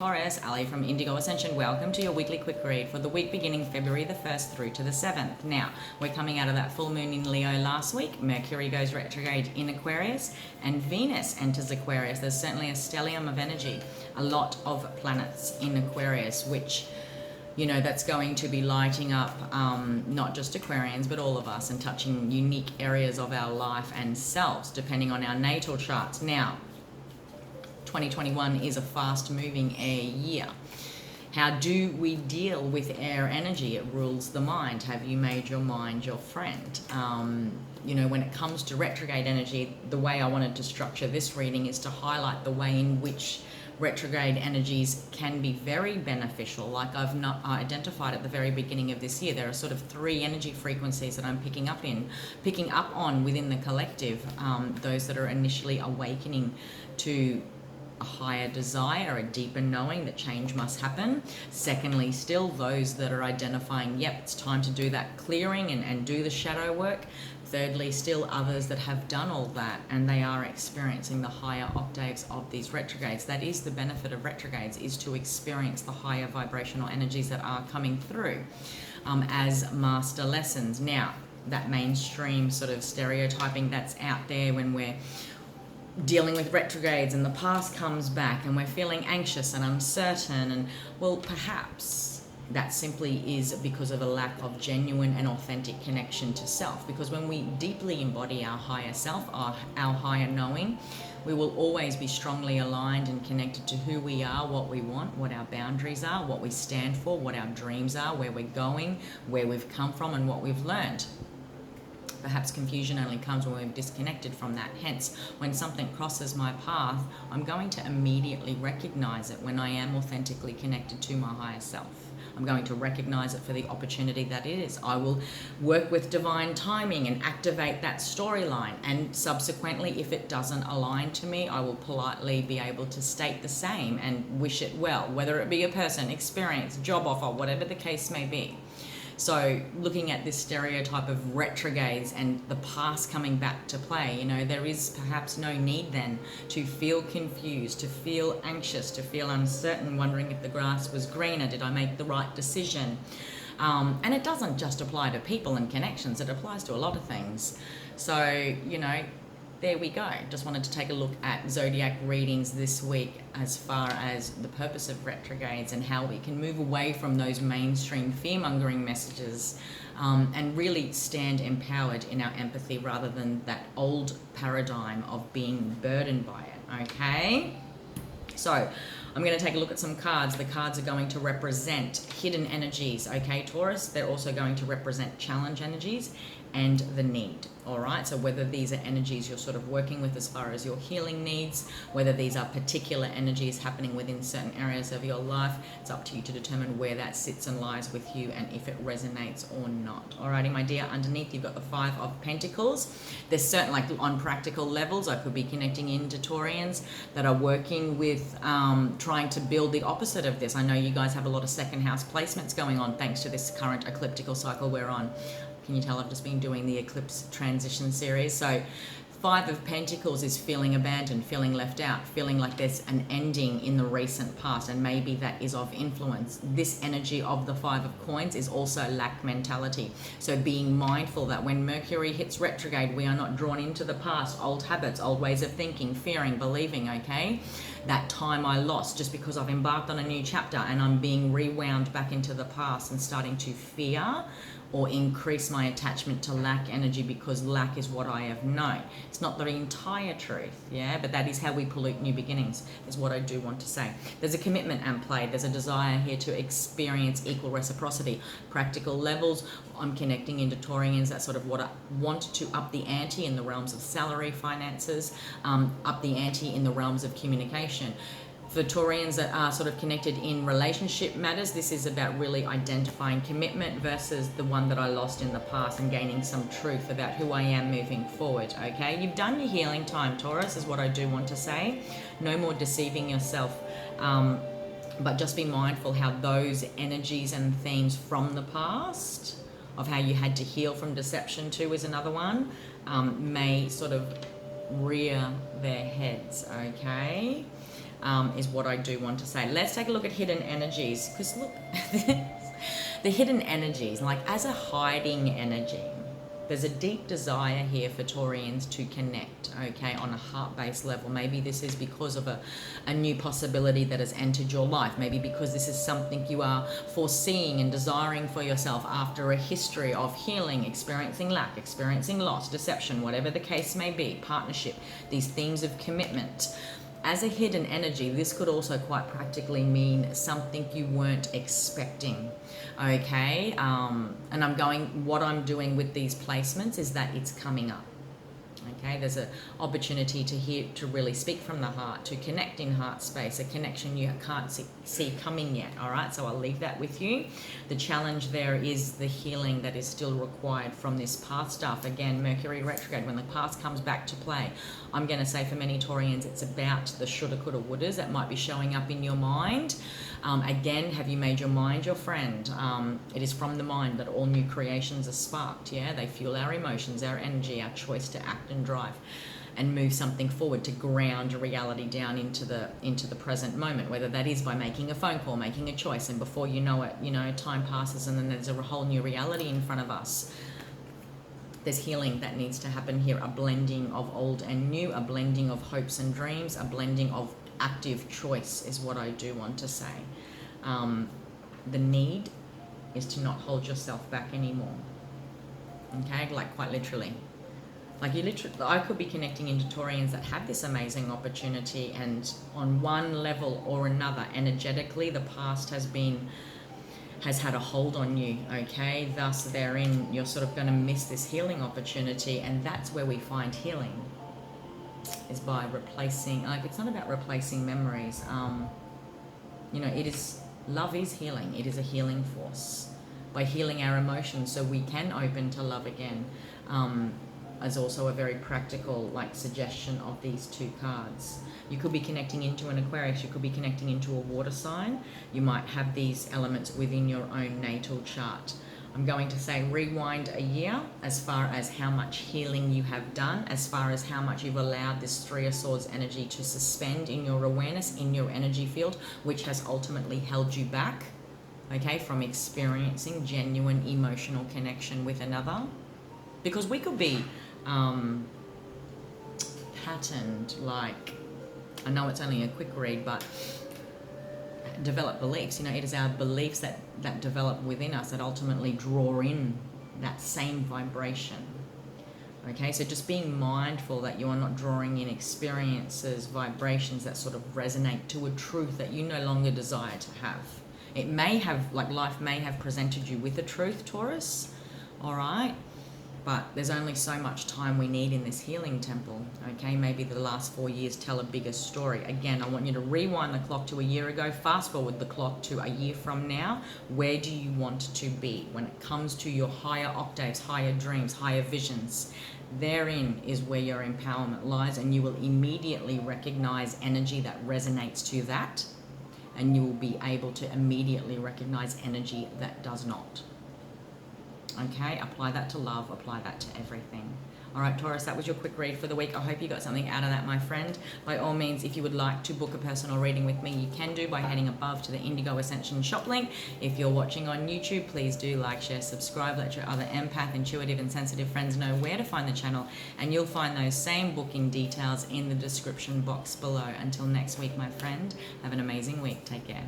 Taurus, Ali from Indigo Ascension. Welcome to your weekly quick read for the week beginning February the 1st through to the 7th. Now, we're coming out of that full moon in Leo last week. Mercury goes retrograde in Aquarius and Venus enters Aquarius. There's certainly a stellium of energy, a lot of planets in Aquarius, which, you know, that's going to be lighting up not just Aquarians, but all of us, and touching unique areas of our life and selves, depending on our natal charts. Now, 2021 is a fast-moving air year. How do we deal with air energy? It rules the mind. Have you made your mind your friend? You know, when it comes to retrograde energy, the way I wanted to structure this reading is to highlight the way in which retrograde energies can be very beneficial. Like I've not identified at the very beginning of this year, there are sort of three energy frequencies that I'm picking up on within the collective. Those that are initially awakening to a higher desire, a deeper knowing that change must happen. Secondly, still those that are identifying, yep, it's time to do that clearing and do the shadow work. Thirdly, still others that have done all that and they are experiencing the higher octaves of these retrogrades. That is the benefit of retrogrades, is to experience the higher vibrational energies that are coming through as master lessons. Now, that mainstream sort of stereotyping that's out there when we're dealing with retrogrades and the past comes back and we're feeling anxious and uncertain, and well, perhaps that simply is because of a lack of genuine and authentic connection to self. Because when we deeply embody our higher self, our higher knowing, we will always be strongly aligned and connected to who we are, what we want, what our boundaries are, what we stand for, what our dreams are, where we're going, where we've come from, and what we've learned. Perhaps confusion only comes when we've disconnected from that. Hence, when something crosses my path, I'm going to immediately recognize it when I am authentically connected to my higher self. I'm going to recognize it for the opportunity that it is. I will work with divine timing and activate that storyline. And subsequently, if it doesn't align to me, I will politely be able to state the same and wish it well, whether it be a person, experience, job offer, whatever the case may be. So looking at this stereotype of retrogrades and the past coming back to play, you know, there is perhaps no need then to feel confused, to feel anxious, to feel uncertain, wondering if the grass was greener, did I make the right decision? And it doesn't just apply to people and connections, it applies to a lot of things. So, you know, there we go. Just wanted to take a look at zodiac readings this week as far as the purpose of retrogrades and how we can move away from those mainstream fear-mongering messages and really stand empowered in our empathy rather than that old paradigm of being burdened by it, okay? So I'm going to take a look at some cards. The cards are going to represent hidden energies, okay, Taurus? They're also going to represent challenge energies and the need, all right? So whether these are energies you're sort of working with as far as your healing needs, whether these are particular energies happening within certain areas of your life, it's up to you to determine where that sits and lies with you and if it resonates or not. Alrighty, my dear, underneath you've got the Five of Pentacles. There's certain, like on practical levels, I could be connecting into Taurians that are working with trying to build the opposite of this. I know you guys have a lot of second house placements going on thanks to this current ecliptical cycle we're on. Can you tell I've just been doing the eclipse transition series? So Five of Pentacles is feeling abandoned, feeling left out, feeling like there's an ending in the recent past, and maybe that is of influence. This energy of the Five of Coins is also lack mentality. So being mindful that when Mercury hits retrograde, we are not drawn into the past, old habits, old ways of thinking, fearing, believing, okay? That time I lost just because I've embarked on a new chapter and I'm being rewound back into the past and starting to fear or increase my attachment to lack energy because lack is what I have known. It's not the entire truth, yeah, but that is how we pollute new beginnings, is what I do want to say. There's a commitment and play. There's a desire here to experience equal reciprocity. Practical levels, I'm connecting into Taurians that sort of what I want to up the ante in the realms of salary, finances, up the ante in the realms of communication. For Taurians that are sort of connected in relationship matters, this is about really identifying commitment versus the one that I lost in the past and gaining some truth about who I am moving forward, okay? You've done your healing time, Taurus, is what I do want to say. No more deceiving yourself, but just be mindful how those energies and themes from the past, of how you had to heal from deception too is another one, may sort of rear their heads, okay? is what I do want to say. Let's take a look at hidden energies, because look, the hidden energies, like as a hiding energy, there's a deep desire here for Taurians to connect, okay, on a heart-based level. Maybe this is because of a new possibility that has entered your life. Maybe because this is something you are foreseeing and desiring for yourself after a history of healing, experiencing lack, experiencing loss, deception, whatever the case may be, partnership, these themes of commitment. As a hidden energy, this could also quite practically mean something you weren't expecting, okay? And what I'm doing with these placements is that it's coming up, okay? There's an opportunity to really speak from the heart, to connect in heart space, a connection you can't see coming yet, all right? So I'll leave that with you. The challenge there is the healing that is still required from this past stuff. Again, Mercury retrograde, when the past comes back to play, I'm going to say for many Taurians, it's about the shoulda, coulda, wouldas that might be showing up in your mind. Again, have you made your mind your friend? It is from the mind that all new creations are sparked, yeah? They fuel our emotions, our energy, our choice to act and drive and move something forward, to ground reality down into the present moment, whether that is by making a phone call, making a choice, and before you know it, you know, time passes and then there's a whole new reality in front of us. There's healing that needs to happen here, a blending of old and new, a blending of hopes and dreams, a blending of active choice is what I do want to say. The need is to not hold yourself back anymore, okay, like quite literally. Like I could be connecting into Taurians that have this amazing opportunity, and on one level or another, energetically, the past has had a hold on you, okay? Thus, therein, you're sort of going to miss this healing opportunity, and that's where we find healing, is by replacing, like, it's not about replacing memories. You know, love is healing. It is a healing force. By healing our emotions so we can open to love again, is also a very practical, like, suggestion of these two cards. You could be connecting into an Aquarius, you could be connecting into a water sign. You might have these elements within your own natal chart. I'm going to say rewind a year as far as how much healing you have done, as far as how much you've allowed this Three of Swords energy to suspend in your awareness, in your energy field, which has ultimately held you back, okay, from experiencing genuine emotional connection with another. Because we could be patterned, like, I know it's only a quick read, but develop beliefs. You know, it is our beliefs that develop within us that ultimately draw in that same vibration. Okay, so just being mindful that you are not drawing in experiences, vibrations that sort of resonate to a truth that you no longer desire to have. It may have, like, life may have presented you with a truth, Taurus, all right? But there's only so much time we need in this healing temple, okay? Maybe the last 4 years tell a bigger story. Again, I want you to rewind the clock to a year ago, fast forward the clock to a year from now. Where do you want to be when it comes to your higher octaves, higher dreams, higher visions? Therein is where your empowerment lies, and you will immediately recognize energy that resonates to that, and you will be able to immediately recognize energy that does not. Okay, apply that to love, apply that to everything. All right, Taurus, that was your quick read for the week. I hope you got something out of that, my friend. By all means, if you would like to book a personal reading with me, you can do by heading above to the Indigo Ascension shop link. If you're watching on YouTube, please do like, share, subscribe. Let your other empath, intuitive, and sensitive friends know where to find the channel, and you'll find those same booking details in the description box below. Until next week, my friend, have an amazing week. Take care.